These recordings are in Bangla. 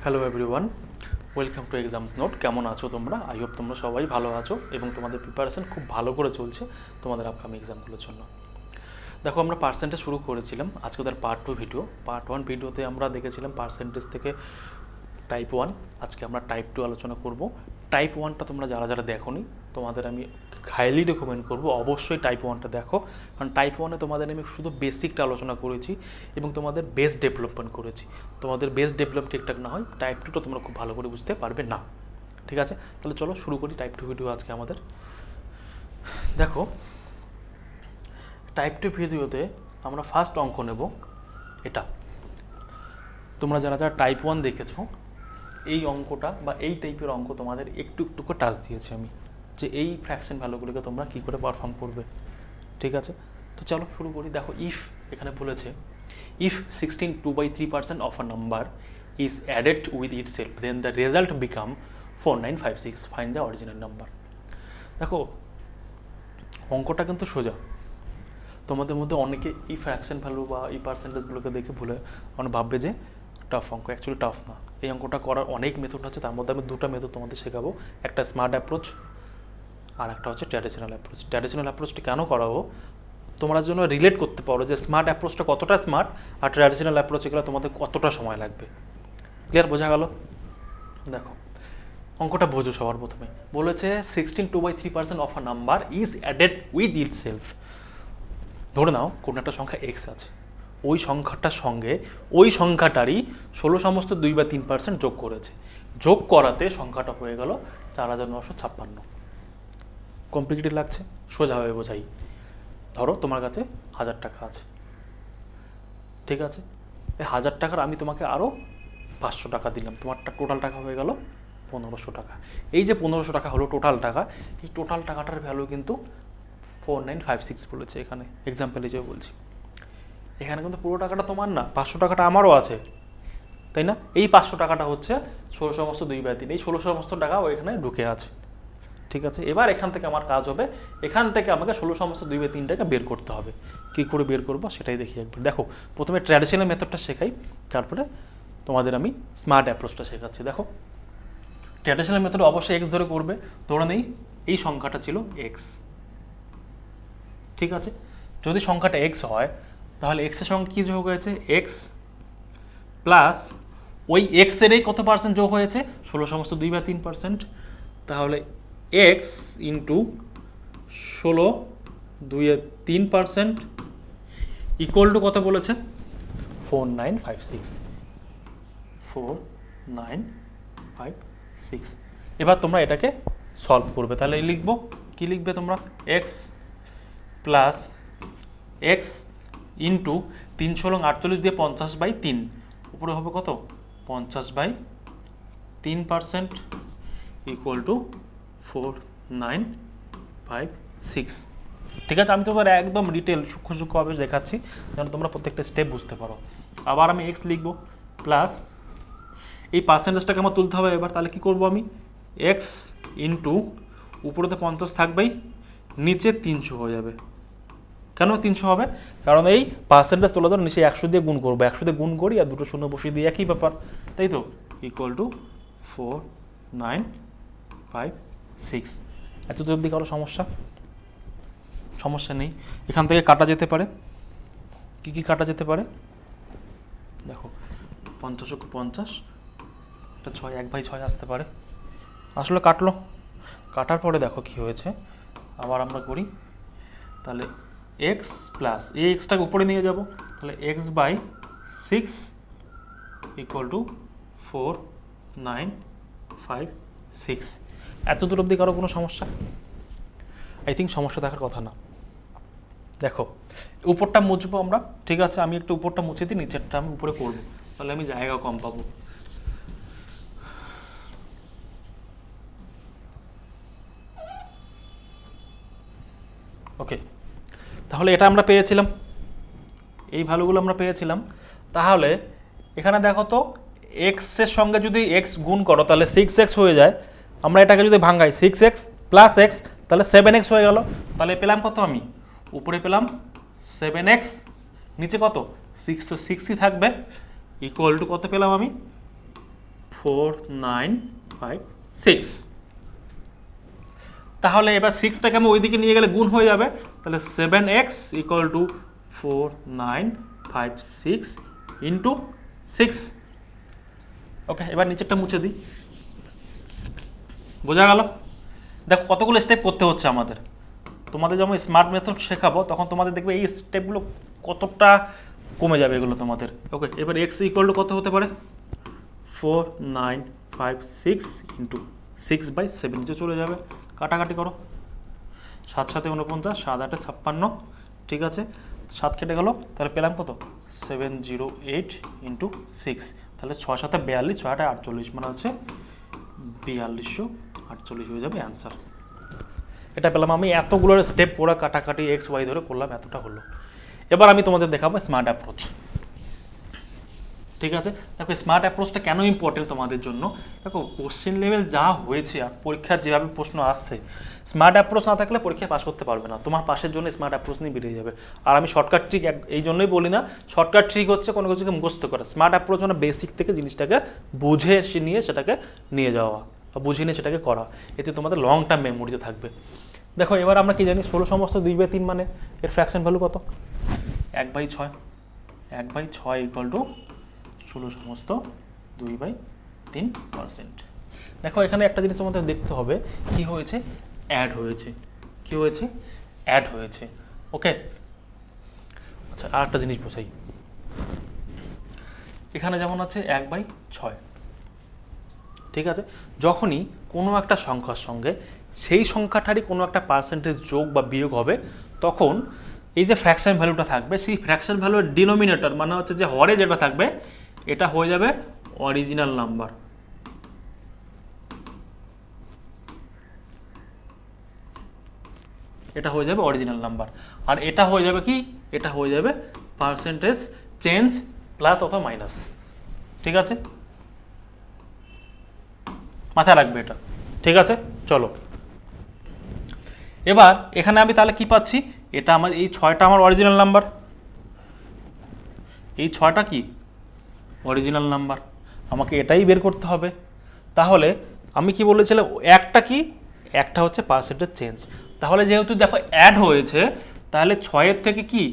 Hello everyone, welcome to exams note. কেমন আছো তোমরা? আই হোপ তোমরা সবাই ভালো আছো এবং তোমাদের প্রিপারেশন খুব ভালো করে চলছে তোমাদের আপকামিং এক্সামগুলোর জন্য। দেখো, আমরা পার্সেন্টেজ শুরু করেছিলাম, আজকে তার পার্ট 2 ভিডিও। পার্ট 1 ভিডিওতে আমরা দেখেছিলাম পার্সেন্টেজ থেকে টাইপ 1, আজকে আমরা টাইপ 2 আলোচনা করব। টাইপ 1টা তোমরা যারা যারা দেখোনি, তোমাদের আমি হাইলি রেকমেন্ড করব অবশ্যই টাইপ 1টা দেখো, কারণ টাইপ 1-এ তোমাদের আমি শুধু বেসিকটা আলোচনা করেছি এবং তোমাদের বেস ডেভেলপমেন্ট করেছি। তোমাদের বেস ডেভেলপ ঠিকঠাক না হয় টাইপ 2টা তোমরা খুব ভালো করে বুঝতে পারবে না। ঠিক আছে, তাহলে চলো শুরু করি টাইপ 2 ভিডিও আজকে আমাদের। দেখো, টাইপ 2 ভিডিওতে আমরা ফার্স্ট অঙ্ক নেব এটা। তোমরা যারা যারা টাইপ 1 দেখেছো, এই অঙ্কটা বা এই টাইপের অঙ্ক তোমাদের একটু একটু করে টাচ দিয়েছি আমি, যে এই ফ্র্যাকশন ভ্যালুগুলোকে তোমরা কী করে পারফর্ম করবে। ঠিক আছে, তো চলো শুরু করি। দেখো, ইফ এখানে বলেছে if 16 2/3% of a number is added with itself then the result become 4956, find the original number. দেখো, অঙ্কটা কিন্তু সোজা। তোমাদের মধ্যে অনেকে এই ফ্র্যাকশন ভ্যালু বা এই পার্সেন্টেজগুলোকে দেখে ভুলে অনেক ভাববে যে টাফ অঙ্ক। অ্যাকচুয়ালি টাফ না। এই অঙ্কটা করার অনেক মেথড আছে, তার মধ্যে আমি দুটো মেথড তোমাদের শেখাবো, একটা স্মার্ট অ্যাপ্রোচ আর একটা হচ্ছে ট্র্যাডিশনাল অ্যাপ্রোচ। ট্র্যাডিশনাল অ্যাপ্রোচটি কেন করাবো, তোমরা যেন রিলেট করতে পারো যে স্মার্ট অ্যাপ্রোচটা কতটা স্মার্ট আর ট্র্যাডিশনাল অ্যাপ্রোচ এগুলো তোমাদের কতটা সময় লাগবে। ক্লিয়ার, বোঝা গেল? দেখো, অঙ্কটা বোঝো। সবার প্রথমে বলেছে 16 2/3% of a number is added with it self. ধরে নাও কোনো একটা সংখ্যা এক্স আছে, ওই সংখ্যাটার সঙ্গে ওই সংখ্যাটারই 16/2/3% যোগ করেছে। যোগ করাতে সংখ্যাটা হয়ে গেল 4956। কমপ্লিকেটেড লাগছে? সোজাভাবে বোঝাই। ধরো তোমার কাছে 1000 টাকা আছে, ঠিক আছে? এই 1000 টাকার আমি তোমাকে আরও 500 টাকা দিলাম, তোমার টোটাল টাকা হয়ে গেল 1500 টাকা। এই যে 1500 টাকা হলো টোটাল টাকা, এই টোটাল টাকাটার ভ্যালু কিন্তু 4956 বলেছে এখানে, এক্সাম্পল হিসেবে বলছি। এখানে কিন্তু পুরো টাকাটা তোমার না, 500 টাকাটা আমারও আছে, তাই না? এই 500 টাকাটা হচ্ছে 16/2/3, এই 16 টাকা এখানে ঢুকে আছে। ঠিক আছে, এবার এখান থেকে আমার কাজ হবে, এখান থেকে আমাকে 16/2/3টাকে বের করতে হবে। কী করে বের করবো সেটাই দেখি একবার। দেখো, প্রথমে ট্র্যাডিশনাল মেথডটা শেখাই, তারপরে তোমাদের আমি স্মার্ট অ্যাপ্রোচটা শেখাচ্ছি। দেখো, ট্র্যাডিশনাল মেথড অবশ্যই এক্স ধরে করবে। ধরে নেই এই সংখ্যাটা ছিল এক্স, ঠিক আছে? যদি সংখ্যাটা এক্স হয়, তাহলে এক্সের সঙ্গে কী যোগ হয়েছে? এক্স প্লাস ওই এক্সেরই কত পার্সেন্ট যোগ হয়েছে? 16/2/3%। তাহলে এক্স ইন্টু 16/2/3% ইকুয়াল টু কত বলেছে? 4956। 4956। এবার তোমরা এটাকে সলভ করবে। তাহলে লিখবো, কি লিখবে তোমরা? এক্স প্লাস এক্স ইন্টু 3×48 দিয়ে 50/3, উপরে হবে কত? 50/3% ইকুয়াল টু 4956। ঠিক আছে, আমি তোমার একদম ডিটেল সূক্ষ্ম সূক্ষ্মভাবে দেখাচ্ছি যেন তোমরা প্রত্যেকটা স্টেপ বুঝতে পারো। আবার আমি এক্স লিখবো প্লাস এই পার্সেন্টেজটাকে আমার তুলতে হবে এবার। তাহলে কী করবো আমি? এক্স ইন্টু উপরেতে 50 থাকবেই, নিচে 300 হয়ে যাবে। কেন 300 হবে? কারণ এই পার্সেন্টেজ তোলা ধর নিচে 100 দিয়ে গুণ করবো, 100 দিয়ে গুণ করি আর দুটো শূন্য বসিয়ে দিই, একই ব্যাপার, তাই তো? Equal to 4956। এত তো অবধি কারো সমস্যা? সমস্যা নেই। এখান থেকে কাটা যেতে পারে, কি কি কাটা যেতে পারে? দেখো, 50 এটা 6, 1/6 আসতে পারে। আসলে কাটলো, কাটার পরে দেখো কি হয়েছে। আবার আমরা করি, তাহলে এক্স প্লাস এই এক্সটাকে উপরে নিয়ে যাব, তাহলে x/6 ইকুয়াল টু 4956। এত দূর অবধি কারো কোনো সমস্যা? আই থিঙ্ক সমস্যা দেখার কথা না। দেখো, উপরটা মুছবো আমরা, ঠিক আছে? আমি একটু উপরটা মুছে দিই, নিচেরটা আমি উপরে করবো, তাহলে আমি জায়গা কম পাবো। ওকে, তাহলে এটা আমরা পেয়েছিলাম, এই ভ্যালুগুলো আমরা পেয়েছিলাম। তাহলে এখানে দেখো তো, এক্সের সঙ্গে যদি এক্স গুণ করো তাহলে 6x হয়ে যায়। আমরা এটাকে যদি ভাঙাই 6x প্লাস এক্স, তাহলে 7x হয়ে গেল। তাহলে পেলাম কত আমি? উপরে পেলাম 7x, নিচে কত? 6, তো 6ই থাকবে, ইকুয়াল টু কত পেলাম আমি? 4956। তাহলে এবার 6টাকে আমি ওইদিকে নিয়ে গেলে গুণ হয়ে যাবে, তাহলে 7x ইকুয়াল টু 4956 ইন্টু 6। ওকে, এবার নিচেরটা মুছে দিই। বোঝা গেল? দেখো কতগুলো স্টেপ করতে হচ্ছে আমাদের। তোমাদের যখন স্মার্ট মেথড শেখাবো তখন তোমাদের দেখবে এই স্টেপগুলো কতটা কমে যাবে এগুলো তোমাদের। ওকে, এবার এক্স ইকুয়াল টু কত হতে পারে? 4956 ইন্টু 6/7, নিচে চলে যাবে, কাটাকাটি করো। 7 7 49, 7 8 56, ঠিক আছে, 7 কেটে গেল, তাহলে পেলাম কত? 708 ইন্টু 6, তাহলে 6 7 42, 6 8 48, মানে হচ্ছে 4248 হয়ে যাবে অ্যান্সার। এটা পেলাম আমি। এতগুলো স্টেপ পুরো কাটাকাটি এক্স ওয়াই ধরে করলাম, এতটা হলো। এবার আমি তোমাদের দেখাবো স্মার্ট অ্যাপ্রোচ। ঠিক আছে, দেখো স্মার্ট অ্যাপ্রোচটা কেন ইম্পর্টেন্ট তোমাদের জন্য। দেখো কোশ্চেন লেভেল যা হয়েছে আর পরীক্ষার যেভাবে প্রশ্ন আসছে, স্মার্ট অ্যাপ্রোচ না থাকলে পরীক্ষায় পাস করতে পারবে না। তোমার পাশের জন্য স্মার্ট অ্যাপ্রোচ নিয়ে বেরিয়ে যাবে। আর আমি শর্টকাট ট্রিক এই জন্যই বলি না, শর্টকাট ট্রিক হচ্ছে কোনো কিছুকে মুখস্থ করা। স্মার্ট অ্যাপ্রোচ মানে বেসিক থেকে জিনিসটাকে বুঝে নিয়ে সেটাকে নিয়ে যাওয়া বা বুঝে নিয়ে সেটাকে করা, এতে তোমাদের লং টার্ম মেমোরিতে থাকবে। দেখো এবার আমরা কি জানি, 16 সমস্ত 2/3 মানে এর ফ্র্যাকশন ভ্যালু কত? 1/6। 1/6 ইকুয়াল টু 16 সমস্ত 2/3%। দেখো এখানে একটা জিনিস তোমাদের দেখতে হবে, কি হয়েছে? অ্যাড হয়েছে। কি হয়েছে? অ্যাড হয়েছে। ওকে, আচ্ছা আর একটা জিনিস বোঝাই। এখানে যেমন আছে 1/6, ঠিক আছে, যখনই কোনো একটা সংখ্যার সঙ্গে সেই সংখ্যাটারই কোনো একটা পার্সেন্টেজ যোগ বা বিয়োগ হবে, তখন এই যে ফ্র্যাকশন ভ্যালুটা থাকবে, সেই ফ্র্যাকশন ভ্যালুর ডিনোমিনেটর মানে হচ্ছে যে হরে যেটা থাকবে, এটা হয়ে যাবে অরিজিনাল নাম্বার। এটা হয়ে যাবে অরিজিনাল নাম্বার। আর এটা হয়ে যাবে কি? এটা হয়ে যাবে পার্সেন্টেজ চেঞ্জ প্লাস অথবা মাইনাস। ঠিক আছে, মাথায় রাখবে এটা। ঠিক আছে, চলো এবার এখানে আমি তাহলে কি পাচ্ছি? এটা আমার এই 6টা আমার অরিজিনাল নাম্বার, এই 6টা কি অরিজিনাল নাম্বার, আমাকে এটাই বের করতে হবে। তাহলে আমি কি বলেছিলাম, একটা কি, একটা হচ্ছে পার্সেন্টেজ চেঞ্জ। তাহলে যেহেতু দেখো অ্যাড হয়েছে, তাহলে 6-এর থেকে কি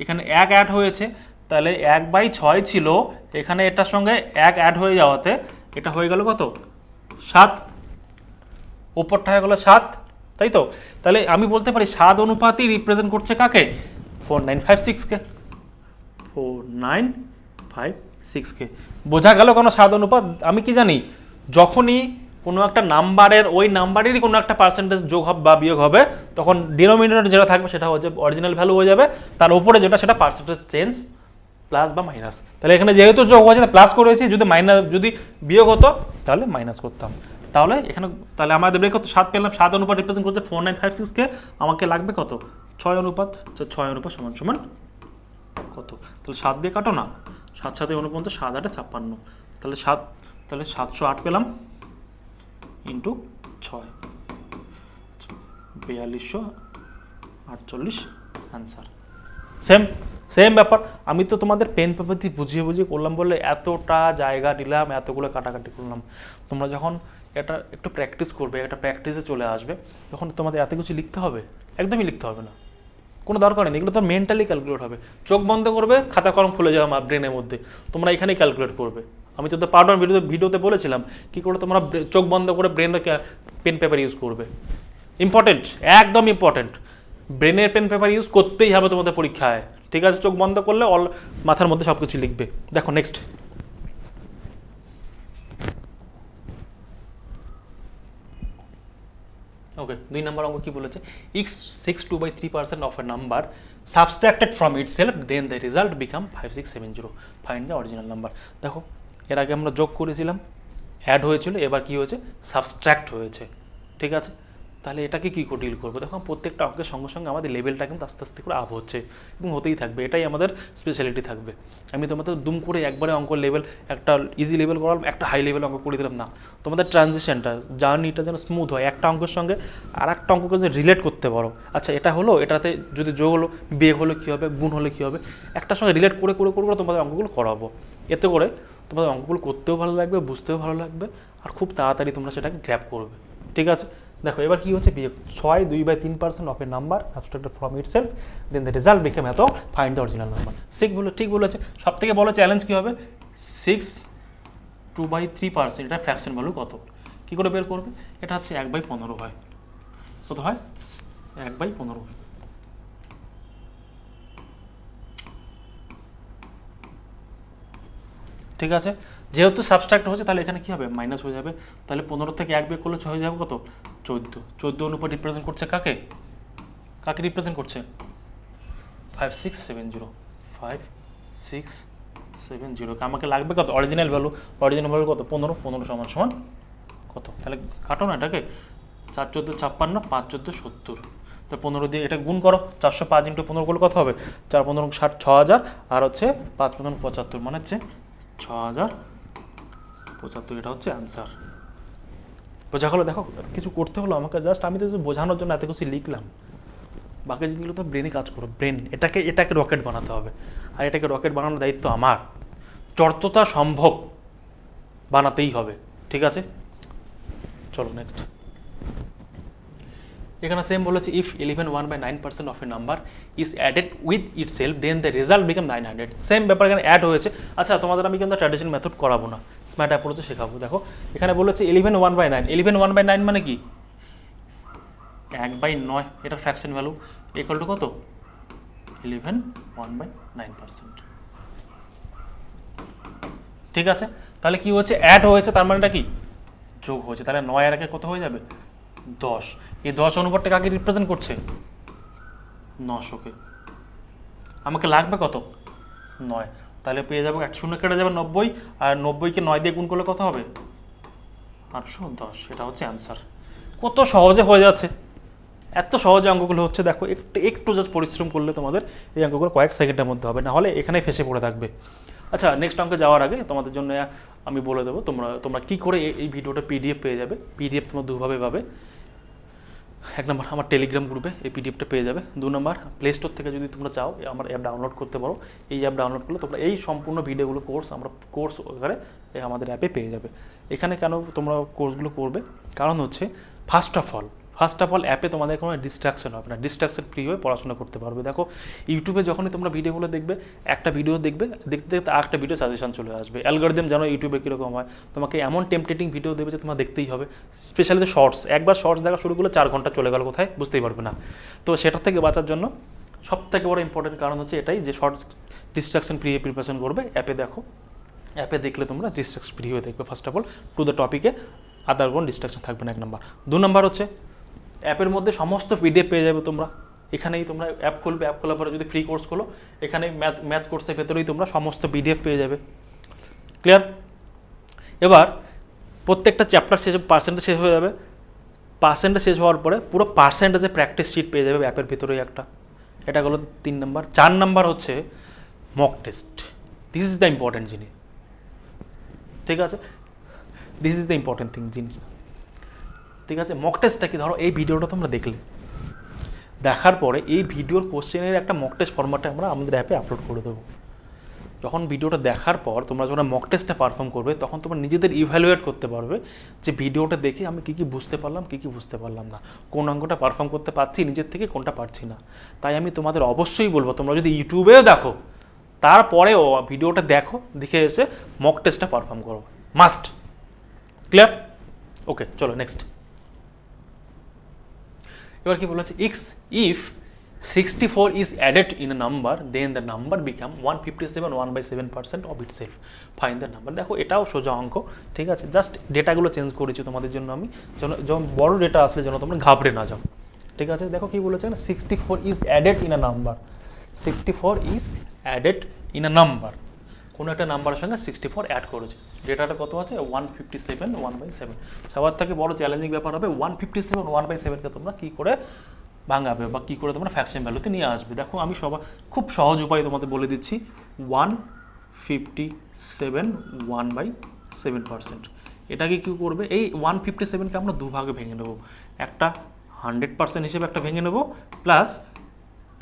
এখানে 1 অ্যাড হয়েছে, তাহলে 1/6 ছিল, এখানে এটার সঙ্গে 1 অ্যাড হয়ে যাওয়াতে এটা হয়ে গেল কত? 7। ওপরটা হয়ে গেল 7, তাই তো? তাহলে আমি বলতে পারি 7 অনুপাতই রিপ্রেজেন্ট করছে কাকে? 4956কে। 4956কে। বোঝা গেল কেন 7 অনুপাত? আমি কি জানি, যখনই কোনো একটা নাম্বারের ওই নাম্বারেরই কোনো একটা পার্সেন্টেজ যোগ হবে বা বিয়োগ হবে, তখন ডিনোমিনেটর যেটা থাকবে সেটা হচ্ছে অরিজিনাল ভ্যালু হয়ে যাবে, তার উপরে যেটা সেটা পার্সেন্টেজ চেঞ্জ প্লাস বা মাইনাস। তাহলে এখানে যেহেতু যোগ হয়েছে প্লাস করেছি, যদি মাইনাস যদি বিয়োগ হতো তাহলে মাইনাস করতাম। তাহলে এখানে তাহলে আমাদের বের কত? 7 পেলাম। 7 অনুপাত রিপ্রেজেন্ট করছে 4956কে, আমাকে লাগবে কত? 6 অনুপাত। 6 অনুপাত সমান সমান কত? তাহলে 7 দিয়ে কাটো না, 7 7 49, 7 8 56, তাহলে 708 পেলাম ইন্টু 6, 4248 আনসার। সেম ব্যাপার। আমি তো তোমাদের পেন পেপার দিয়ে বুঝিয়ে করলাম বলে এতটা জায়গা নিলাম, এতগুলো কাটাকাটি করলাম। তোমরা যখন এটা একটু প্র্যাকটিস করবে, একটা প্র্যাকটিসে চলে আসবে, তখন তোমাদের এত কিছু লিখতে হবে? একদমই লিখতে হবে না, কোনো দরকার নেই। এগুলো তো মেন্টালি ক্যালকুলেট হবে। চোখ বন্ধ করবে, খাতা কলম খুলে যাবে আমার ব্রেনের মধ্যে, তোমরা এখানেই ক্যালকুলেট করবে। আমি তো পার্ট 1 ভিডিওতে বলেছিলাম কি করে তোমরা চোখ বন্ধ করে ব্রেনে পেন পেপার ইউজ করবে। ইম্পর্টেন্ট, একদম ইম্পর্টেন্ট। ব্রেনের পেন পেপার ইউজ করতেই হবে তোমাদের পরীক্ষায়। ঠিক আছে, চোখ বন্ধ করলে মাথার মধ্যে সব কিছু লিখবে। দেখো নেক্সট। ওকে, 2 নম্বর অঙ্ক কি বলেছে? if 62/3% of a number subtracted from itself, then the result become 5670. Find the original number. দেখো এর আগে আমরা যোগ করেছিলাম, অ্যাড হয়েছিল, এবার কি হয়েছে? সাবস্ট্রাক্ট হয়েছে। ঠিক আছে, তাহলে এটাকে কী করে ডিল করবো? দেখো প্রত্যেকটা অঙ্কের সঙ্গে সঙ্গে আমাদের লেভেলটা কিন্তু আস্তে আস্তে করে আপ হচ্ছে এবং হতেই থাকবে, এটাই আমাদের স্পেশালিটি থাকবে। আমি তোমাদের দুম করে একবারে অঙ্ক লেভেল, একটা ইজি লেভেল করালাম, একটা হাই লেভেল অঙ্ক করে দিলাম না। তোমাদের ট্রানজিশনটা, জার্নিটা যেন স্মুথ হয়, একটা অঙ্কের সঙ্গে আর একটা অঙ্ককে যেন রিলেট করতে পারো। আচ্ছা এটা হলো, এটাতে যদি যোগ হলো, বিয়োগ হলে কী হবে, গুণ হলে কী হবে, একটার সঙ্গে রিলেট করে করে করে করে তোমাদের অঙ্কগুলো করাবো। এতে করে তোমাদের অঙ্কগুলো করতেও ভালো লাগবে, বুঝতেও ভালো লাগবে, আর খুব তাড়াতাড়ি তোমরা সেটাকে গ্র্যাব করবে। ঠিক আছে, দেখো এবার কি হচ্ছে, বিয়োগ 6 2/3% of a number subtracted from itself, then the result become এত, ফাইন্ড দ্য অরিজিনাল নাম্বার। ঠিক বলেছে। সব থেকে বড় চ্যালেঞ্জ কী হবে, 6 2/3%, এটা ফ্র্যাকশন ভ্যালু কত, কী করে বের করবে? এটা হচ্ছে 1/15 হয়। কত হয়? 1/15 হয়। ঠিক আছে, যেহেতু সাবস্ট্রাক্ট হচ্ছে তাহলে এখানে কী হবে, মাইনাস হয়ে যাবে। তাহলে 15 থেকে 1 বিয়োগ করলে হয়ে যাবে কত, 14 অনুপাত রিপ্রেজেন্ট করছে কাকে রিপ্রেজেন্ট করছে 5670, 5670। আমাকে লাগবে কত, অরিজিনাল ভ্যালু কত, 15 সমান কত, তাহলে কাটো না এটাকে, 4 14 56, 5 14 70, তো 15 দিয়ে এটা গুণ করো, 405 × 15 করলে কত হবে, 4 15 60, 6000, আর হচ্ছে 5 15 75, মানে হচ্ছে 6075, এটা হচ্ছে অ্যান্সার। বোঝা হলো? দেখো কিছু করতে হলো আমাকে, জাস্ট আমি তো বোঝানোর জন্য এত কিছু লিখলাম, বাকি জিনিসগুলো তো ব্রেনে কাজ করো, এটাকে রকেট বানাতে হবে, আর এটাকে রকেট বানানোর দায়িত্ব আমার, যতটা সম্ভব বানাতেই হবে। ঠিক আছে, চলো নেক্সট। এখানে সেম বলেছে, if 11 1/9% of a number is added with itself, then the result become 900। Same ব্যাপার এখানে অ্যাড হয়েছে। আচ্ছা, তোমাদের আমি কিন্তু ট্র্যাডিশনাল মেথড করাবো না, স্মার্ট অ্যাপ্রোচে শেখাবো। দেখো এখানে বলেছে 11 1/9, 11 1/9 মানে কি, 1/9, এটা ফ্র্যাকশন ভ্যালু, ইকুয়াল টু কত, 11 1/9%। ঠিক আছে, তাহলে কি হচ্ছে, অ্যাড হয়েছে, তার মানেটা কি, যোগ হয়েছে, তাহলে 9 আর 1 কত হয়ে যাবে, 10। এই 10 অনুপাতটা কাকে রিপ্রেজেন্ট করছে, 900-কে। আমাকে লাগবে কত, 9, তাহলে পেয়ে যাবো 1 শূন্য কেটে যাবে 90, আর 90-কে 9 দিয়ে গুণ করলে কত হবে, 810। এটা হচ্ছে অ্যান্সার। কত সহজে হয়ে যাচ্ছে, এত সহজে অঙ্কগুলো হচ্ছে। দেখো একটু জাস্ট পরিশ্রম করলে তোমাদের এই অঙ্কগুলো কয়েক সেকেন্ডের মধ্যে হবে, না হলে এখানেই ফেসে পড়ে থাকবে। আচ্ছা, নেক্সট অঙ্কে যাওয়ার আগে তোমাদের জন্য আমি বলে দেবো তোমরা কী করে এই ভিডিওটা পিডিএফ পেয়ে যাবে। পিডিএফ তোমরা দুভাবে পাবে। 1 নম্বর, আমার টেলিগ্রাম গ্রুপে এই পিডিএফটা পেয়ে যাবে। 2 নম্বর, প্লে স্টোর থেকে যদি তোমরা চাও আমার অ্যাপ ডাউনলোড করতে পারো। এই অ্যাপ ডাউনলোড করলে তোমরা এই সম্পূর্ণ ভিডিওগুলো কোর্স ওখানে আমাদের অ্যাপে পেয়ে যাবে। এখানে কেন তোমরা কোর্সগুলো করবে, কারণ হচ্ছে ফার্স্ট অফ অল অ্যাপে তোমাদের কোনো ডিস্ট্রাকশন হবে না, ডিস্ট্রাকশন ফ্রি হয়ে পড়াশোনা করতে পারবে। দেখো ইউটিউবে যখনই তোমরা ভিডিওগুলো দেখবে, একটা ভিডিও দেখতে দেখতে আরেকটা ভিডিও সাজেশন চলে আসবে। অ্যালগরিদম জানো ইউটিউবে কীরকম হয়, তোমাকে এমন টেম্পটেটিং ভিডিও দেবে যে তোমার দেখতেই হবে। স্পেশালি তো শর্টস, একবার শর্টস দেখা শুরু করলে 4 ঘন্টা চলে গেল কোথায় বুঝতেই পারবে না। তো সেটার থেকে বাঁচার জন্য সবথেকে বড় ইম্পর্টেন্ট কারণ হচ্ছে এটাই, যে শর্টস ডিস্ট্রাকশন ফ্রি প্রিপারেশন করবে। অ্যাপে দেখো, অ্যাপে দেখলে তোমরা ডিস্ট্রাকশন ফ্রি হয়ে দেখবে। First of all to the টপিকে, আদার কোনো ডিস্ট্রাকশন থাকবে না, 1 নম্বর। 2 নম্বর হচ্ছে অ্যাপের মধ্যে সমস্ত পিডিএফ পেয়ে যাবে তোমরা। এখানেই তোমরা অ্যাপ খুলবে, অ্যাপ খোলার পরে যদি ফ্রি কোর্স খোলো, এখানে ম্যাথ কোর্সের ভেতরেই তোমরা সমস্ত পিডিএফ পেয়ে যাবে। ক্লিয়ার? এবার প্রত্যেকটা চ্যাপ্টার শেষে পার্সেন্টেজ শেষ হয়ে যাবে। পার্সেন্টেজ শেষ হওয়ার পরে পুরো পার্সেন্টেজে প্র্যাকটিস শিট পেয়ে যাবে অ্যাপের ভিতরেই একটা। এটা হলো 3 নম্বর। 4 নম্বর হচ্ছে mock test. This is the important জিনিস। ঠিক আছে, দিস ইজ দ্য ইম্পর্টেন্ট জিনিস। ঠিক আছে, মক টেস্টটা কি, ধরো এই ভিডিওটা তোমরা দেখার পরে এই ভিডিওর কোশ্চেনের একটা মক টেস্ট ফরম্যাটে আমরা আমাদের অ্যাপে আপলোড করে দেবো। যখন ভিডিওটা দেখার পর তোমরা যখন মক টেস্টটা পারফর্ম করবে, তখন তোমরা নিজেদের ইভ্যালুয়েট করতে পারবে যে ভিডিওটা দেখে আমি কী বুঝতে পারলাম, কী বুঝতে পারলাম না, কোন অঙ্কটা পারফর্ম করতে পারছি নিজের থেকে, কোনটা পারছি না। তাই আমি তোমাদের অবশ্যই বলবো, তোমরা যদি ইউটিউবেও দেখো, তারপরেও ভিডিওটা দেখে এসে মক টেস্টটা পারফর্ম করো, মাস্ট। ক্লিয়ার? ওকে, চলো নেক্সট। এবার কি বলেছে, if 64 is added in a number, then the number become 157 1/7% of itself. Find the number. দেখো এটাও সোজা অঙ্ক, ঠিক আছে, জাস্ট ডেটাগুলো চেঞ্জ করেছি তোমাদের জন্য আমি, যখন বড় ডেটা আসলে যেন তোমরা ঘাবড়ে না যাও। ঠিক আছে, দেখো কি বলেছে, 64 is added in a number. 64 is added in a number. কোনো একটা নাম্বারের সঙ্গে 64 অ্যাড করেছে। ডেটাটা কত আছে, 157 1/7। সবার থেকে বড় চ্যালেঞ্জিং ব্যাপার হবে 157 1/7কে তোমরা কী করে ভাঙাবে বা কী করে তোমরা ফ্র্যাকশন ভ্যালুতে নিয়ে আসবে। দেখো আমি খুব সহজ উপায় তোমাদের বলে দিচ্ছি। 157 1/7%। এটাকে কী করবে, এই 157কে আমরা দুভাগে ভেঙে নেব। একটা 100% হিসেবে একটা ভেঙে নেব, প্লাস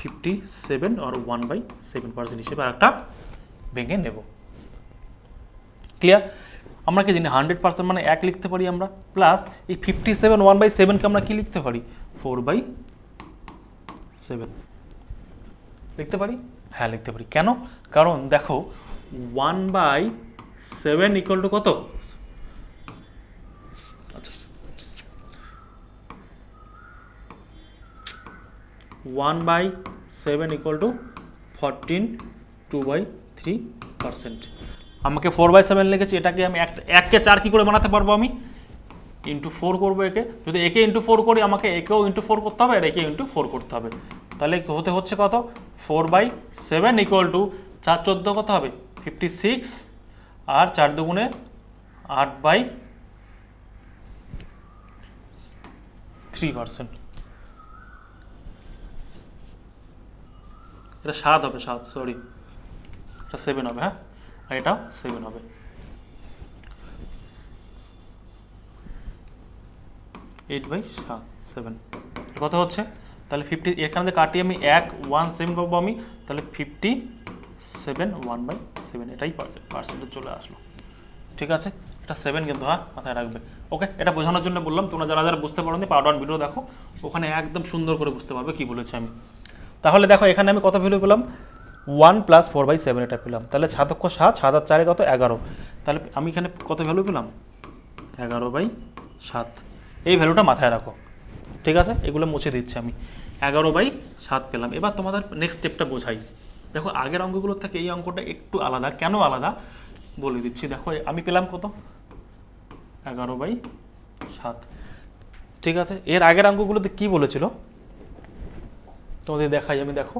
57 আর 1/7% হিসেবে একটা ভেঙে নেব। ক্লিয়ার? আমরা কি জানি 100% মানে 1 লিখতে পারি আমরা, প্লাস এই 57 1/7 কে আমরা কি লিখতে পারি 4/7 লিখতে পারি। হ্যাঁ লিখতে পারি। কেন? কারণ দেখো 1/7 ইকুয়াল টু কত? আচ্ছা 1/7 ইকুয়াল টু 14 2/3%। আমাকে 4/7 লিখেছি, এটাকে আমি 1কে 4 কি করে বানাতে পারবো আমি? ইন্টু 4 করবো একে। যদি একে ইন্টু 4 করি আমাকে একেও ইন্টু 4 করতে হবে আর একে ইন্টু 4 করতে হবে। তাহলে হতে হচ্ছে কত? 4/7 ইকুয়াল টু 4 14 কত হবে? 56 আর 4 দুগুণে 8/3%। এটা 7 হবে, 7 সরি, এটা 7 হবে। হ্যাঁ, আর এটাও 7 হবে। এইট বাই 7 কত হচ্ছে? তাহলে 50, এখানে যে কাটি আমি 1 পাবো আমি, তাহলে 57 1/7 এটাই পার্সেন্টেজ চলে আসলো। ঠিক আছে, এটা 7 কিন্তু, হ্যাঁ মাথায় রাখবে। ওকে, এটা বোঝানোর জন্য বললাম, তোমরা যারা যারা বুঝতে পারো নি পার্ট 1 ভিডিও দেখো, ওখানে একদম সুন্দর করে বুঝতে পারবে কি বলেছি আমি। তাহলে দেখো এখানে আমি কত ভ্যালু পেলাম? 1 + 4/7 এটা পেলাম। তাহলে 7 অক্ষ 7, 7 আর 4 কত? 11। তাহলে আমি এখানে কত ভ্যালু পেলাম? 11/7। এই ভ্যালুটা মাথায় রাখো। ঠিক আছে, এগুলো মুছে দিচ্ছি আমি। 11/7 পেলাম। এবার তোমাদের নেক্সট স্টেপটা বোঝাই। দেখো আগের অঙ্কগুলোর থেকে এই অঙ্কটা একটু আলাদা। কেন আলাদা বলে দিচ্ছি। দেখো আমি পেলাম কত? 11/7। ঠিক আছে, এর আগের অঙ্কগুলোতে কি বলেছিল তোমাদের দেখাই আমি। দেখো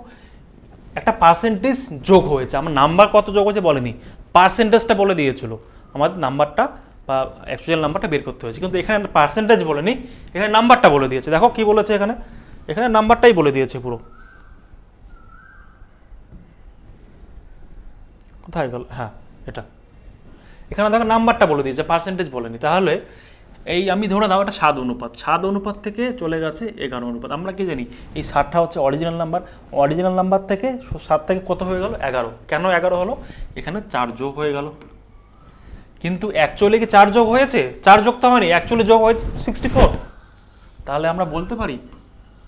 একটা পার্সেন্টেজ যোগ হয়েছে, আমার নাম্বার কত যোগ হয়েছে বলেনি, পার্সেন্টেজটা বলে দিয়েছিল আমাদের নাম্বারটা বা অ্যাকচুয়াল নাম্বারটা বের করতে হয়েছে। কিন্তু এখানে পার্সেন্টেজ বলেনি, এখানে নাম্বারটা বলে দিয়েছে। দেখো কি বলেছে এখানে, এখানে নাম্বারটাই বলে দিয়েছে পুরো। কোথায় গেল? হ্যাঁ এটা, এখানে দেখো নাম্বারটা বলে দিয়েছে, পার্সেন্টেজ বলেনি। তাহলে এই আমি ধরে দাও এটা 7 অনুপাত, 7 অনুপাত থেকে চলে গেছে 11 অনুপাত। আমরা কি জানি এই 7টা হচ্ছে অরিজিনাল নাম্বার, অরিজিনাল নাম্বার থেকে 7 থেকে কত হয়ে গেল? 11। কেন 11 হলো? এখানে 4 যোগ হয়ে গেল। কিন্তু অ্যাকচুয়ালি কি 4 যোগ হয়েছে? 4 যোগ তো হয়নি, অ্যাকচুয়ালি যোগ হয়েছে 64। তাহলে আমরা বলতে পারি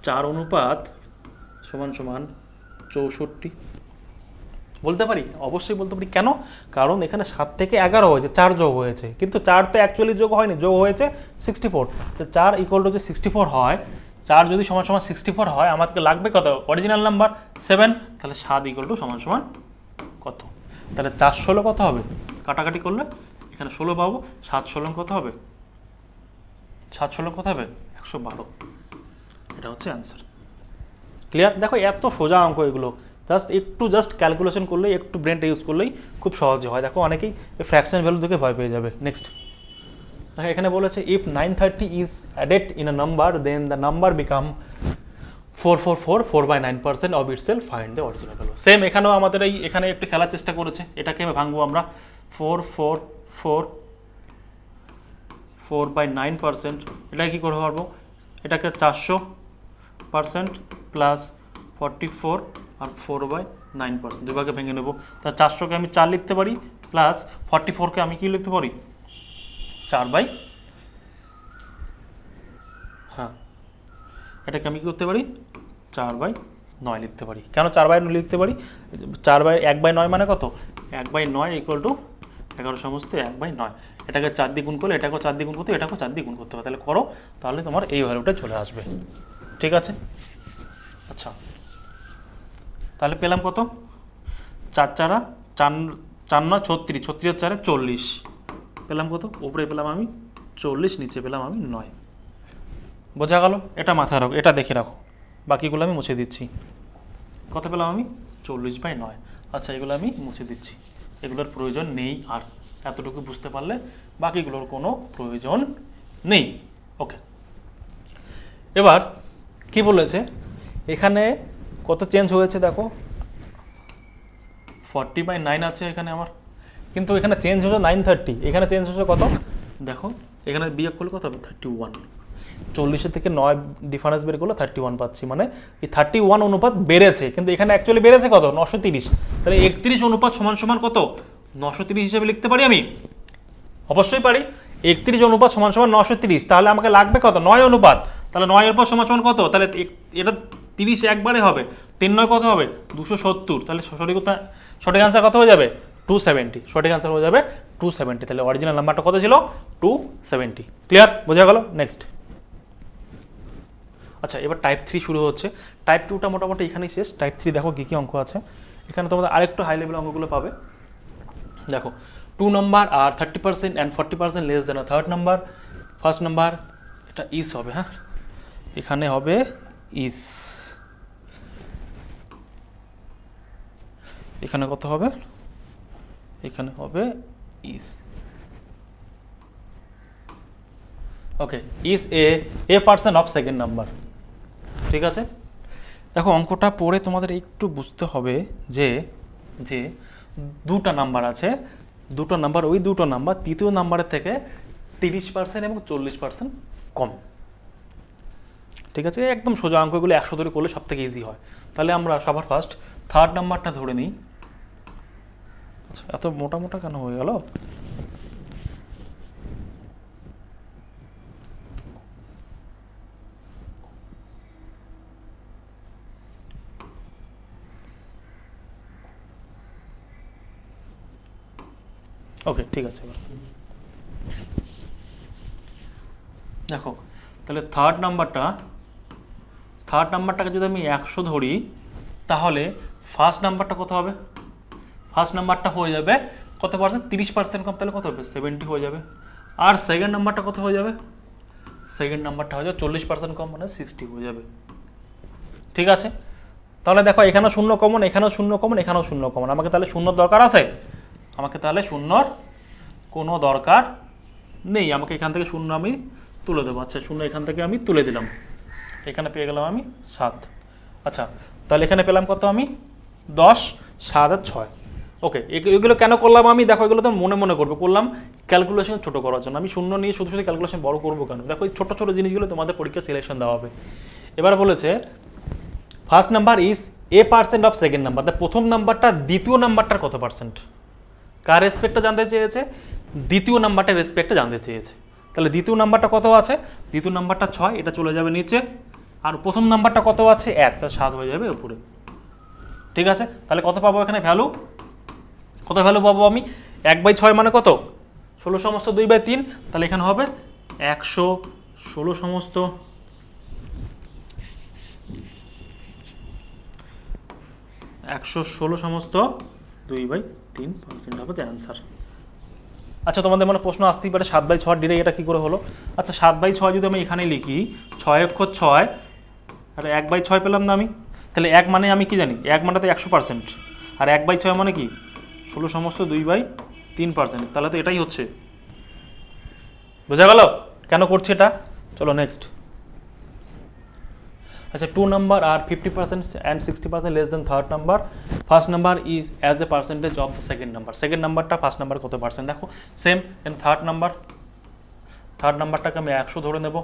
4 অনুপাত সমান সমান 64 বলতে পারি, অবশ্যই বলতে পারি। কেন? কারণ এখানে 7 থেকে 11 হয়েছে, 4 যোগ হয়েছে, কিন্তু 4 তো অ্যাকচুয়ালি যোগ হয়নি, যোগ হয়েছে 64। তো 4 ইকুয়াল টু যে 64 হয়, 4 যদি সমান সমান 64 হয়, আমাদেরকে লাগবে কত? Original number 7। তাহলে 7 ইকুয়াল টু সমান সমান কত? তাহলে 4 16 কত হবে? কাটাকাটি করলে এখানে 16 পাবো। 7 16 কত হবে? 7 16 কত হবে? 112। এটা হচ্ছে অ্যান্সার। ক্লিয়ার? দেখো এত সোজা অঙ্ক এগুলো, জাস্ট ক্যালকুলেশন করলেই, একটু ব্রেনটা ইউজ করলেই খুব সহজে হয়। দেখো অনেকেই ফ্র্যাকশন ভ্যালু থেকে ভয় পেয়ে যাবে। নেক্সট দেখো এখানে বলেছে if 930 is added in a number then the number become 444 4/9% of itself, find the original value. Same এখানেও আমাদের এখানে একটু খেলার চেষ্টা করেছে। এটাকে ভাঙবো আমরা 444 4/9%। এটা কি করে পারবো? এটাকে 400% প্লাস 44 আর 4/9%, দুই ভাগে ভেঙে নেবো। তা 400কে আমি 4 লিখতে পারি, প্লাস 44কে আমি কি লিখতে পারি? 4/, হ্যাঁ এটাকে আমি কি করতে পারি? 4/9 লিখতে পারি। কেন 4/9 লিখতে পারি? 1/9 মানে কত? 1/9 ইকুয়াল টু 11 সমস্ত 1/9। এটাকে 4 দিয়ে গুণ করলে এটাকেও 4 দিয়ে গুণ করতে, এটাকেও 4 দিয়ে গুণ করতে হবে। তাহলে করো, তাহলে তোমার এই ভ্যালুটা চলে আসবে। ঠিক আছে, আচ্ছা তাহলে পেলাম কত? 4 4 4 9 36, 36 4 40 পেলাম কত? উপরে পেলাম আমি 40, নিচে পেলাম আমি 9। বোঝা গেল? এটা মাথায় রাখো, এটা দেখে রাখো, বাকিগুলো আমি মুছে দিচ্ছি। কত পেলাম আমি? 40/9। আচ্ছা এগুলো আমি মুছে দিচ্ছি, এগুলোর প্রয়োজন নেই। আর এতটুকু বুঝতে পারলে বাকিগুলোর কোনো প্রয়োজন নেই। ওকে, এবার কি বলেছে এখানে কত চেঞ্জ হয়েছে দেখো, 40/9 আছে এখানে আমার, কিন্তু এখানে চেঞ্জ হয়েছে 930, এখানে চেঞ্জ হয়েছে কত দেখো, এখানে বিয়োগ করলে কত হবে? 31। 40 থেকে 9 ডিফারেন্স বের করলে 31 পাচ্ছি, মানে এই 31 অনুপাত বেড়েছে, কিন্তু এখানে অ্যাকচুয়ালি বেড়েছে কত? 930। তাহলে 31 অনুপাত সমান সমান কত? 930 হিসেবে লিখতে পারি আমি। অবশ্যই পারি। 31 অনুপাত সমান সমান 930, তাহলে আমাকে লাগবে কত? 9 অনুপাত। তাহলে 9 অনুপাত সমান সমান কত? তাহলে এটা 30 একবারে হবে, 3 9 কত হবে? 270। তাহলে সঠিক আনসার কত হয়ে যাবে? 270। সঠিক আনসার হয়ে যাবে 270। তাহলে অরিজিনাল নাম্বারটা কত ছিল? 270। ক্লিয়ার? বোঝা গেল? নেক্সট। আচ্ছা, এবার টাইপ 3 শুরু হচ্ছে। টাইপ 2টা মোটামুটি এখানেই শেষ। টাইপ 3 দেখো কী কী অঙ্ক আছে এখানে। তোমাদের আরেকটু হাই লেভেল অঙ্কগুলো পাবে। দেখো 2 নম্বর আর 30% and 40% less than third number. First number এটা ইস হবে, হ্যাঁ এখানে হবে ইস। এখানে কত হবে? এখানে হবে ইস। ওকে, ইস এ পার্সেন্ট অফ সেকেন্ড নাম্বার। ঠিক আছে, দেখো অঙ্কটা পড়ে তোমাদের একটু বুঝতে হবে যে যে দুটো নাম্বার আছে, দুটো নাম্বার, ওই দুটো নাম্বার তৃতীয় নাম্বারের থেকে 30% এবং 40% কম। ঠিক আছে, একদম সোজা অঙ্কগুলো 100 ধরে করলে সব থেকে ইজি হয়। তাহলে আমরা সবার ফার্স্ট থার্ড নাম্বারটা ধরে নিই। আচ্ছা, এত মোটা মোটা কেন হয়ে গেল? ওকে, ঠিক আছে। এবার দেখো, তাহলে থার্ড নাম্বারটাকে যদি আমি 100 ধরি, তাহলে ফার্স্ট নাম্বারটা কত হবে? ফার্স্ট নাম্বারটা হয়ে যাবে কত পার্সেন্ট? 30% কম। তাহলে কত হবে? 70 হয়ে যাবে। আর সেকেন্ড নাম্বারটা কত হয়ে যাবে? সেকেন্ড নাম্বারটা হয়ে যাবে 40% কম, মানে 60 হয়ে যাবে। ঠিক আছে, তাহলে দেখো এখানেও শূন্য কমন, এখানেও শূন্য কমন, এখানেও শূন্য কমন। আমাকে তাহলে শূন্যর দরকার আছে? আমাকে তাহলে শূন্যর কোনো দরকার নেই। আমাকে এখান থেকে শূন্য আমি তুলে দেবো। আচ্ছা, শূন্য এখান থেকে আমি তুলে দিলাম। এখানে পেয়ে গেলাম আমি 7। আচ্ছা, তাহলে এখানে পেলাম কত আমি? 10, 7 আর 6। ওকে, এগুলো কেন করলাম আমি? দেখো এগুলো তো মনে মনে করবে, করলাম ক্যালকুলেশন ছোট করার জন্য। আমি শূন্য নিয়ে শুধু শুধু ক্যালকুলেশন বড় করবো কেন? দেখো এই ছোটো ছোটো জিনিসগুলো তোমাদের পরীক্ষা সিলেকশন দেওয়া হবে। এবার বলেছে first number is a percent of second number. প্রথম নাম্বারটা দ্বিতীয় নাম্বারটার কত পার্সেন্ট? কার রেসপেক্টটা জানতে চেয়েছে? দ্বিতীয় নাম্বারটার রেসপেক্টটা জানতে চেয়েছে। তাহলে দ্বিতীয় নাম্বারটা কত আছে? দ্বিতীয় নাম্বারটা 6, এটা চলে যাবে নিচে। আর প্রথম নাম্বারটা কত আছে? 1, তাহলে 7 হয়ে যাবে উপরে। ঠিক আছে, তাহলে কত পাবো এখানে ভ্যালু? কত ভ্যালু পাবো আমি? 1/6 মানে কত? 16 সমস্ত 2/3। তাহলে এখানে হবে 116 সমস্ত 2/3% হবে অ্যান্সার। আচ্ছা, তোমাদের মনে প্রশ্ন আসতেই পারে 7/6 ডিরেক্ট এটা কী করে হলো? আচ্ছা, 7/6 যদি আমি এখানে লিখি, 6 অক্ষর 6 আর 1/6 পেলাম না আমি? তাহলে 1 মানে আমি কি জানি? 1 মানে তো 100%, আর 1/6 মানে কি? 16 সমস্ত 2/3%। তাহলে তো এটাই হচ্ছে। বোঝা গেল কেন করছি এটা? চলো নেক্সট। আচ্ছা, 2 নাম্বার আর 50% and 60% less than third number. First number is as a percentage of the second number. Second নাম্বারটা ফার্স্ট নাম্বার কত পার্সেন্ট? দেখো সেম। থার্ড নাম্বারটাকে আমি 100 ধরে নেব।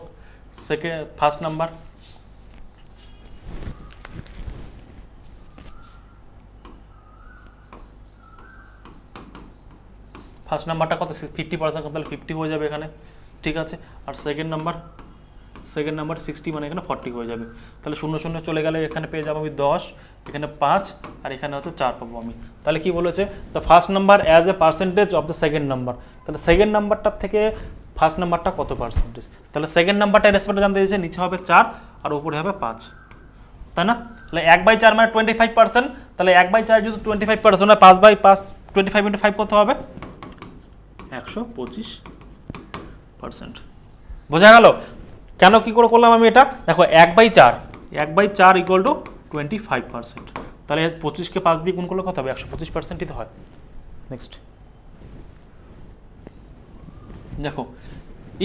ফার্স্ট নাম্বারটা কত? 50% কম, তাহলে 50 হয়ে যাবে এখানে। ঠিক আছে, আর সেকেন্ড নাম্বার 60 মানে এখানে 40 হয়ে যাবে। তাহলে 0 0 চলে গেলে এখানে পেয়ে যাবো আমি 10, এখানে 5, আর এখানে হচ্ছে 4 পাবো আমি। তাহলে কি বলেছে? The first number as a percentage of the second number. তাহলে সেকেন্ড নাম্বারটার থেকে ফার্স্ট নাম্বারটা কত পার্সেন্টেজ? তাহলে সেকেন্ড নাম্বারটা রেসপেক্টে জানতে চেয়েছে। নিচে হবে 4 আর উপরে হবে 5, তাই না? তাহলে 1/4 মানে 25%। তাহলে 1/4 যদি 25% হয়, 5/5 25 × 5 কত হবে? 125%। বোঝা গেল কেন কি করে করলাম আমি এটা? দেখো 1/4 = 25%। তাহলে 25কে 5 দিয়ে গুণ করলে কত হবে? 125%ই তো হয়। নেক্সট দেখো,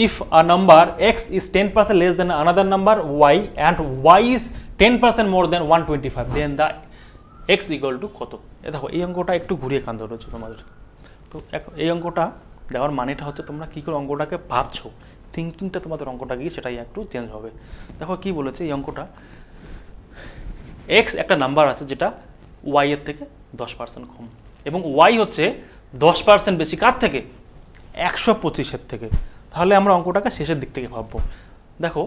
if a number x is 10% less than another number y and y is 10% more than 125, then the x equal to কত? দেখো এই অঙ্কটা একটু ঘুরিয়ে কান ধরেছে তোমাদের। তো এই অঙ্কটা দেওয়ার মানেটা হচ্ছে তোমরা কী করে অঙ্কটাকে ভাবছো, থিঙ্কিংটা তোমাদের অঙ্কটা গিয়ে সেটাই একটু চেঞ্জ হবে। দেখো কি বলেছে এই অঙ্কটা, এক্স একটা নাম্বার আছে যেটা ওয়াই এর থেকে 10% কম, এবং ওয়াই হচ্ছে 10% বেশি কার থেকে? 125-এর থেকে। তাহলে আমরা অঙ্কটাকে শেষের দিক থেকে ভাববো। দেখো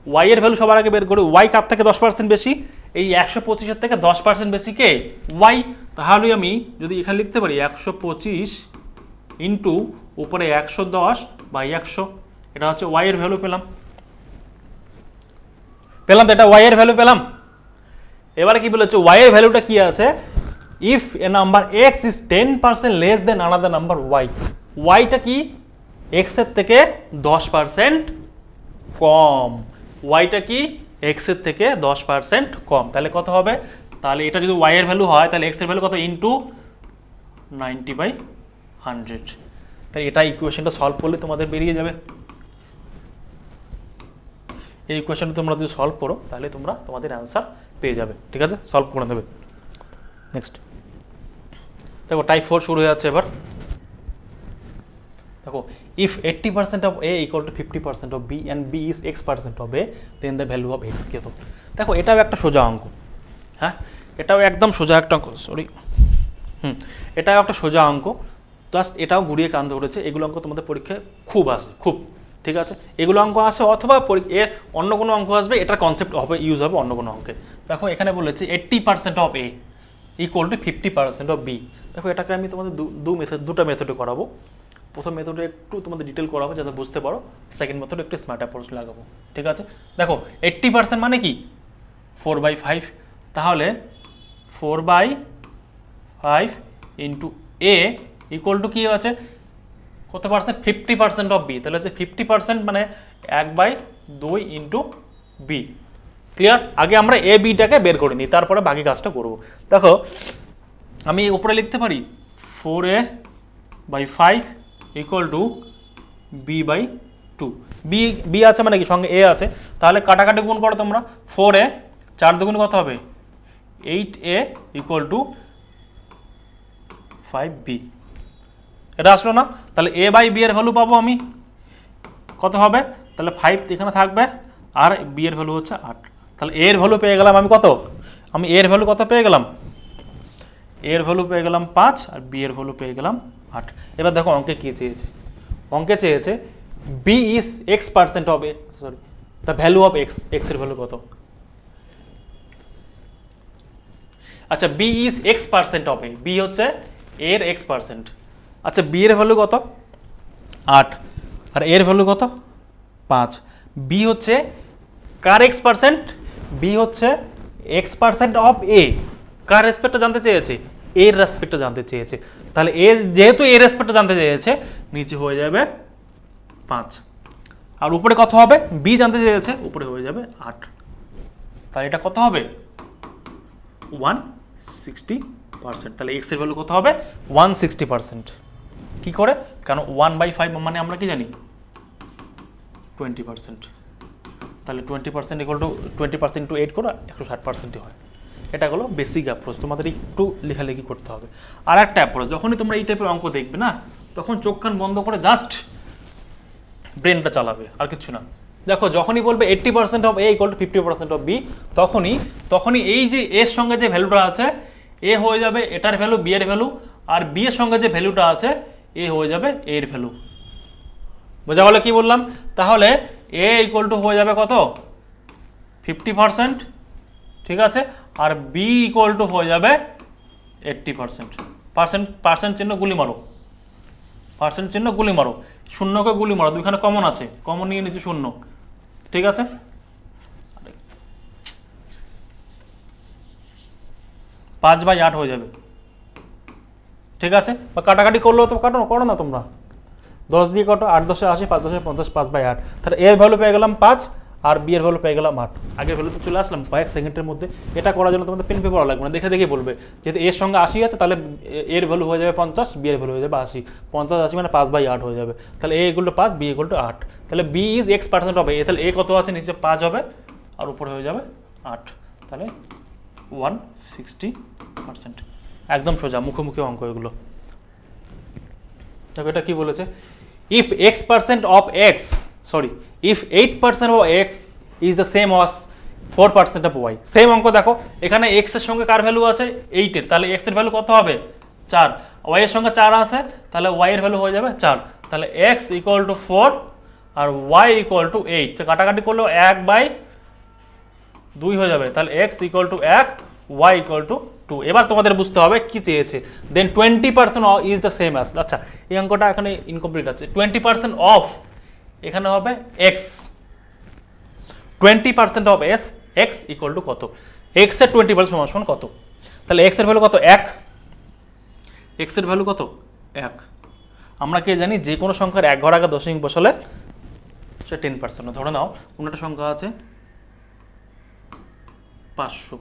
ওয়াই এর ভ্যালু সবার আগে বের করি। ওয়াই কার থেকে 10% বেশি? এই 125-এর থেকে 10% বেশি কে? ওয়াই। তাহলে আমি যদি এখানে লিখতে পারি 125 ইন্টু উপরে 110 বাই 100, এটা হচ্ছে ওয়াই এর ভ্যালু পেলাম। পেলাম তো, এটা ওয়াই এর ভ্যালু পেলাম। এবারে কি বলেছে, ওয়াই এর ভ্যালুটা কি আছে? If a number X is 10% less than another number Y. ওয়াইটা কি? এক্স এর থেকে 10% কম। ওয়াইটা কি? এক্স এর থেকে 10% কম। তাহলে কত হবে? তাহলে এটা যদি ওয়াই এর ভ্যালু হয় তাহলে এক্স এর ভ্যালু কত? ইন্টু 90/100। তাই এটা ইকুয়েশনটা সলভ করলে তোমাদের বেরিয়ে যাবে। এই ইকুয়েশনটা তোমরা যদি সলভ করো তাহলে তোমরা তোমাদের অ্যান্সার পেয়ে যাবে। ঠিক আছে, সলভ করে দেবে। নেক্সট দেখো টাইপ 4 শুরু হয়ে যাচ্ছে এবার। দেখো if 80% of A equal to 50% of B and B is x% of A then the value of X কত? দেখো এটাও একটা সোজা অঙ্ক। হ্যাঁ, এটাও একদম সোজা একটা অঙ্ক। সরি, এটাও একটা সোজা অঙ্ক। জাস্ট এটাও ঘুরিয়ে কান ধরেছে। এগুলো অঙ্ক তোমাদের পরীক্ষায় খুব আসে, খুব। ঠিক আছে, এগুলো অঙ্ক আসে, অথবা এর অন্য কোনো অঙ্ক আসবে, এটার কনসেপ্ট হবে, ইউজ হবে অন্য কোনো অঙ্কে। দেখো এখানে বলেছে 80% of A equal to 50% of B. দেখো এটাকে আমি তোমাদের দুটো মেথডে করাবো। প্রথম মেথডে একটু তোমাদের ডিটেল করাবো যাতে বুঝতে পারো। সেকেন্ড মেথডে একটু স্মার্ট অ্যাপ্রোচ লাগাবো। ঠিক আছে, দেখো 80% মানে কি? 4/5। তাহলে 4/5 ইন্টু এ ইকুয়াল টু কি আছে? কত পার্সেন্ট? 50% of B. তাহলে হচ্ছে 50% মানে 1/2 ইন্টু বি। ক্লিয়ার? আগে আমরা এ বিটাকে বের করে নিই, তারপরে বাকি কাজটা করব। দেখো আমি উপরে লিখতে পারি 4a/5 equal to b/2। B আছে মানে কি? সঙ্গে এ আছে। তাহলে কাটাকাটি গুণ করো তোমরা। 4a 4 দুগুণ কত হবে? 8a equal to 5b। এটা আসলো না? তাহলে এ বাই বি এর ভ্যালু পাবো আমি কত হবে? তাহলে 5 এখানে থাকবে, আর বি এর ভ্যালু হচ্ছে 8। তাহলে এর ভ্যালু পেয়ে গেলাম আমি কত? আমি এর ভ্যালু কত পেয়ে গেলাম? এর ভ্যালু পেয়ে গেলাম 5, আর বি এর ভ্যালু পেয়ে গেলাম 8। এবার দেখো অঙ্কে কি চেয়েছে। অঙ্কে চেয়েছে B is x% of A, sorry the value of X. X এর ভ্যালু কত? আচ্ছা, B is x% of A, B হচ্ছে এর x%। আচ্ছা, বি এর ভ্যালু কত? 8, আর এর ভ্যালু কত? 5। বি হচ্ছে কার x%? বি হচ্ছে x% অফ এ। কার রেসপেক্টটা জানতে চেয়েছে? এর রেসপেক্টটা জানতে চেয়েছে। তাহলে এ যেহেতু এর রেসপেক্টটা জানতে চেয়েছে, নিচে হয়ে যাবে 5, আর উপরে কত হবে? বি জানতে চেয়েছে, উপরে হয়ে যাবে 8। তাহলে এটা কত হবে? 160%। তাহলে এক্স এর ভ্যালু কত হবে? 160%। কি করে? কারণ 1/5 মানে আমরা কি জানি? 20%। তাহলে 20% ইকুয়াল টু 20% টু 8 করো, 160%ই হয়। এটা হলো বেসিক অ্যাপ্রোচ। তোমাদের একটু লেখালেখি করতে হবে। আর একটা অ্যাপ্রোচ, যখনই তোমরা এই টাইপের অঙ্ক দেখবে না, তখন চোখ কান বন্ধ করে জাস্ট ব্রেনটা চালাবে, আর কিছু না। দেখো যখনই বলবে 80% of A equal to 50% of B, তখনই এই যে এর সঙ্গে যে ভ্যালুটা আছে, এ হয়ে যাবে এটার ভ্যালু, বি এর ভ্যালু, আর বি এর সঙ্গে যে ভ্যালুটা আছে, এ হয়ে যাবে এর ভ্যালু। বোঝা গেল কি বললাম? তাহলে এ ইকুয়াল টু হয়ে যাবে কত? 50%। ঠিক আছে, আর বি ইকুয়াল টু হয়ে যাবে 80%। পার্সেন্ট চিহ্ন গুলি মারো, পার্সেন্ট চিহ্ন গুলি মারো, শূন্যকে গুলি মারো, দুইখানে কমন আছে, কমন নিয়ে নিচে শূন্য। ঠিক আছে, 5/8 হয়ে যাবে। ঠিক আছে, বা কাটাকাটি করলেও তো করো না তোমরা। 10 দিয়ে কত? 8 10 80, 5 10 50, 5/8। তাহলে এর ভ্যালু পেয়ে গেলাম 5, আর বি এর ভ্যালু পেয়ে গেলাম 8। আগের ভ্যালু তো চলে আসলাম কয়েক সেকেন্ডের মধ্যে। এটা করার জন্য তোমাদের পেন পেপার লাগবে না, দেখে দেখে বলবে। যেহেতু এর সঙ্গে 80 আছে, তাহলে এর ভ্যালু হয়ে যাবে 50, বি এর ভ্যালু হয়ে যাবে 80। 50 80 মানে 5/8 হয়ে যাবে। তাহলে a equal to 5, b equal to 8। তাহলে b is x% of a. তাহলে এ কত আছে? নিচে 5 হবে, আর উপরে হয়ে যাবে 8। তাহলে 160%। একদম সোজা, মুখোমুখি অঙ্ক এগুলো। দেখো এটা কি বলেছে? if x% of x, sorry, if 8% of x is the same as 4% of y। Same অঙ্ক দেখো, এখানে x এর সঙ্গে কার ভ্যালু আছে? 8 এর। তাহলে x এর ভ্যালু কত হবে? 4। y এর সঙ্গে 4 আছে, তাহলে y এর ভ্যালু হয়ে যাবে 4। তাহলে এক্স ইকুয়াল টু 4 আর ওয়াই ইকুয়াল টু 8, তো কাটাকাটি করলেও 1/2 হয়ে যাবে, তাহলে X equal to 1, Y equal to 2। এবার তোমাদের বুঝতে হবে কি চেয়েছে, then 20% is the same as, আচ্ছা এই অঙ্কটা এখানে ইনকমপ্লিট আছে, 20% অফ এখানে হবে x, 20% of x equal two কত, এক্স এর 20% সমান কত, তাহলে এক্স এর ভ্যালু কত 1, এক্স এর ভ্যালু কত 1। আমরা কে জানি যে কোনো সংখ্যার 1 ঘর আগে দশমিক বসালে সে 10%, ধরে নাও কোনো একটা সংখ্যা আছে 500,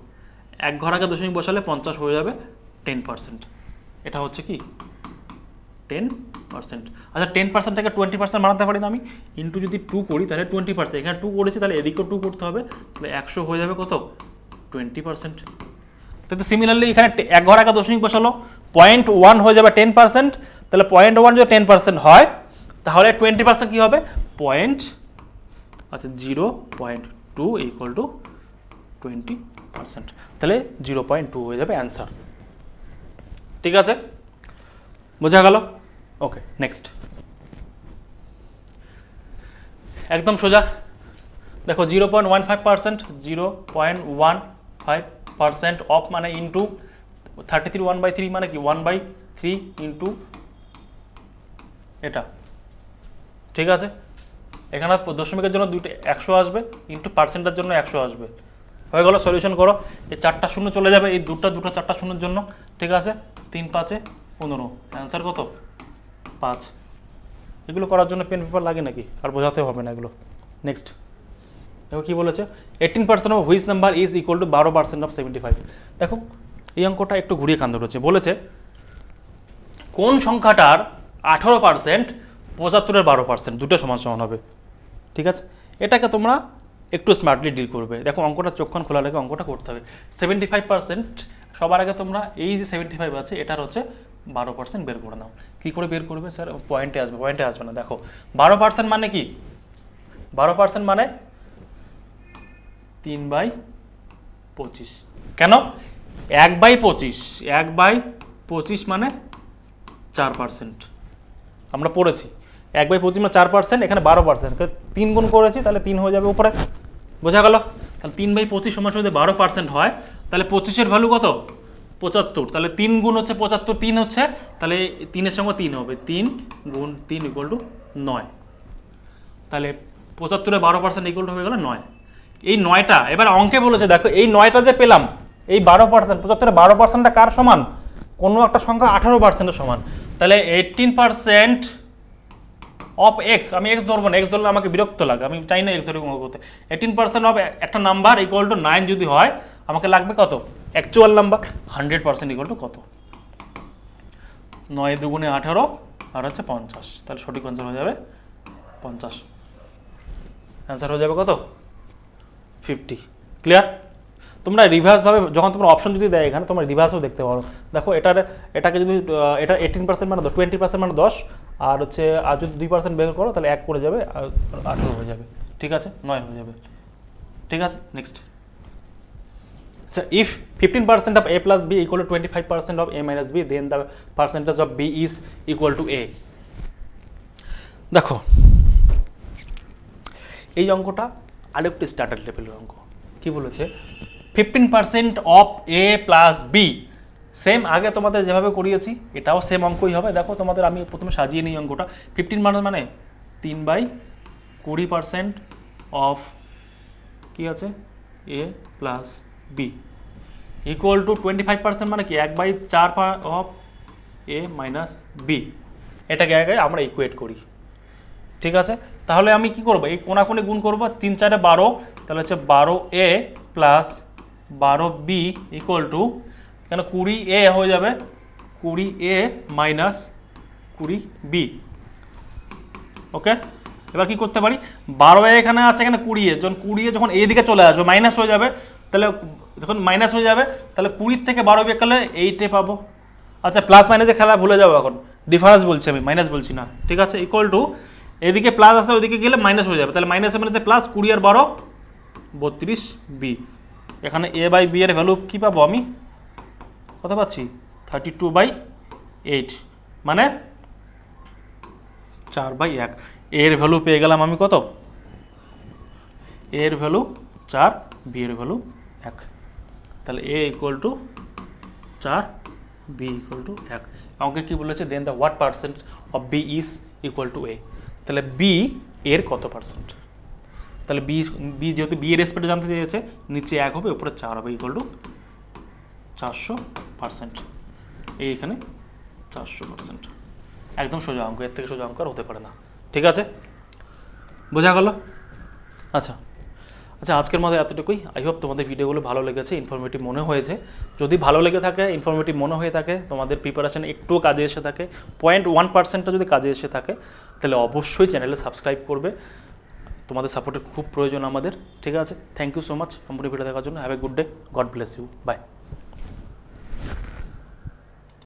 1 ঘর আগে দশমিক বসালে 50 হয়ে যাবে 10%, এটা হচ্ছে কি 10%। আচ্ছা 10%টাকে 20% বানাতে পারি না আমি, ইন্টু যদি 2 করি তাহলে 20%, এখানে 2 করেছি তাহলে এদিকেও 2 করতে হবে, তাহলে 100 হয়ে যাবে কত 20%। তো সিমিলারলি এখানে 1 ঘর আগে দশমিক বসালো, 0.1 হয়ে যাবে 10%, তাহলে 0.1 যদি 10% হয় তাহলে 20% কি হবে 0.2 ইকুয়াল টু 20%, তাহলে 0.2 হয়ে যাবে অ্যান্সার। ঠিক আছে, বোঝা গেল? ওকে, নেক্সট। একদম সোজা, দেখো 0.15%, 0.15% অফ মানে ইন্টু 33 1/3 মানে কি 1/3 ইন্টু এটা, ঠিক আছে। এখানে দশমিকের জন্য 100 আসবে, ইন্টু পার্সেন্টের জন্য 100 আসবে, হয়ে গেল। সলিউশন করো, এই 4টা শূন্য চলে যাবে এই দুটো 4টা শূন্যের জন্য, ঠিক আছে। 3 5 15, অ্যান্সার কত 5। এগুলো করার জন্য পেন পেপার লাগে নাকি, আর বোঝাতে হবে না এগুলো। নেক্সট দেখো কি বলেছে, 18% of which number is equal two 12% of 75। দেখো এই অঙ্কটা একটু ঘুরিয়ে কান্দ রয়েছে, বলেছে কোন সংখ্যাটার 18% 75-এর 12% দুটো সমান সমান হবে, ঠিক আছে। এটাকে তোমরা একটু স্মার্টলি ডিল করবে। দেখো অঙ্কটা চোখখান খোলা রেখে অঙ্কটা করতে হবে। 75% সবার আগে তোমরা এই যে 75 আছে এটার হচ্ছে 12% বের করে নাও। কী করে বের করবে স্যার? পয়েন্টে আসবে, পয়েন্টে আসবে না। দেখো 12% মানে কি, 12% মানে 3/25। কেন 1/25? 1/25 মানে 4%। আমরা পড়েছি 1/25 মানে 4%, এখানে 12%, 3 গুণ করেছি তাহলে 3 হয়ে যাবে উপরে, বোঝা গেল? তাহলে 3/25 সমান যদি 12% হয় তাহলে 25-এর ভ্যালু কত 75, তাহলে 3 গুণ হচ্ছে 75, 3 হচ্ছে, তাহলে 3-এর সঙ্গে 3 হবে, 3 গুণ 3 ইকুয়াল টু 9, তাহলে 75-এর 12% ইকুয়াল টু হয়ে গেল 9। এই 9টা এবার অঙ্কে বলেছে, দেখো এই 9টা যে পেলাম, এই 12%, 75-এর 12%টা কার সমান? কোনো একটা সংখ্যা 18%-এর সমান, তাহলে 18% অফ এক্স, আমি এক্স ধরবো না, এক্স ধরলে আমাকে বিরক্ত লাগে, আমি চাই না এক্স ধরে অঙ্ক করতে। 18% অফ একটা নাম্বার ইকুয়াল টু 9 যদি হয়, আমাকে লাগবে কত অ্যাকচুয়াল নাম্বার, 100% ইকুয়াল টু কত? 9 দুগুণে 18 আর হচ্ছে 50, তাহলে সঠিক অ্যান্সার হয়ে যাবে 50। অ্যান্সার হয়ে যাবে কত 50। ক্লিয়ার? তোমরা রিভার্সভাবে যখন তোমরা অপশন যদি দেয় এখানে, তোমরা রিভার্সও দেখতে পারো। দেখো এটাকে যদি এটা 18% মানে 20% মানে 10, আর হচ্ছে আর যদি 2% বের করো তাহলে 1 করে যাবে, আর 18 হয়ে যাবে, ঠিক আছে, 9 হয়ে যাবে, ঠিক আছে। নেক্সট, আচ্ছা, if 15% of a plus b equal to 25% of a minus b, then the percentage of b is equal to a। দেখো এই অঙ্কটা আরেকটু স্ট্যান্ডার্ড লেভেলের অঙ্ক। কি বলেছে? 15% of a plus b, same আগে তোমাদের যেভাবে করিয়েছি এটাও সেম অঙ্কই হবে। দেখো তোমাদের আমি প্রথমে সাজিয়ে নিই অঙ্কটা। 15 মানে 3/20% অফ কি আছে a plus b equal to 25% মানে কি 1/4 অফ a মাইনাস b। এটাকে আগে আমরা ইকুয়েট করি, ঠিক আছে। তাহলে আমি কি করব, এই কোনাকুনি গুণ করব, 3 4 12, তাহলে হচ্ছে 12a plus 12b equal to, কেন 20a হয়ে যাবে 20a মাইনাস 20b। ওকে, এবার কি করতে পারি, 12a এখানে আছে, এখানে 20a, যখন 20a যখন এই দিকে চলে আসবে মাইনাস হয়ে যাবে, তাহলে যখন মাইনাস হয়ে যাবে তাহলে 20 থেকে 12 বিয়োগ করলে 8 পাবো। আচ্ছা প্লাস মাইনাসে খেলা ভুলে যাবো, এখন ডিফারেন্স বলছি আমি, মাইনাস বলছি না, ঠিক আছে। ইকুয়াল টু এদিকে প্লাস আছে, ওইদিকে গেলে মাইনাস হয়ে যাবে, তাহলে মাইনাসে মাইনাসে প্লাস, 20 আর 12 32b। এখানে a বাই b এর ভ্যালু কী পাবো আমি, কত পাচ্ছি 32/8, মানে 4/1, এর ভ্যালু পেয়ে গেলাম আমি কত, এর ভ্যালু 4, বি এর ভ্যালু 1, তাহলে a equal to 4, b equal to 1। আমাকে কি বলেছে, then the what percent of b is equal to a, তাহলে বি এর কত পার্সেন্ট, তাহলে বি যেহেতু বি এর রেসপেক্টে জানতে চেয়েছে, নিচে 1 হবে উপরে 4 হবে, ইকুয়াল টু 400%। এইখানে 400%, একদম সোজা অঙ্ক, এর থেকে সোজা অঙ্ক আর হতে পারে না। ঠিক আছে, বোঝা গেল? আচ্ছা আচ্ছা, আজকের মতো এতটুকুই। আই হোপ তোমাদের ভিডিওগুলো ভালো লেগেছে, ইনফরমেটিভ মনে হয়েছে। যদি ভালো লেগে থাকে, ইনফরমেটিভ মনে হয়ে থাকে, তোমাদের প্রিপারেশন একটুও কাজে এসে থাকে, 0.1%টা যদি কাজে এসে থাকে, তাহলে অবশ্যই চ্যানেলে সাবস্ক্রাইব করবে। তোমাদের সাপোর্টের খুব প্রয়োজন আমাদের। ঠিক আছে, থ্যাংক ইউ সো মাচ সম্পূর্ণ ভিডিও দেখার জন্য। Have a good day, God bless you, by.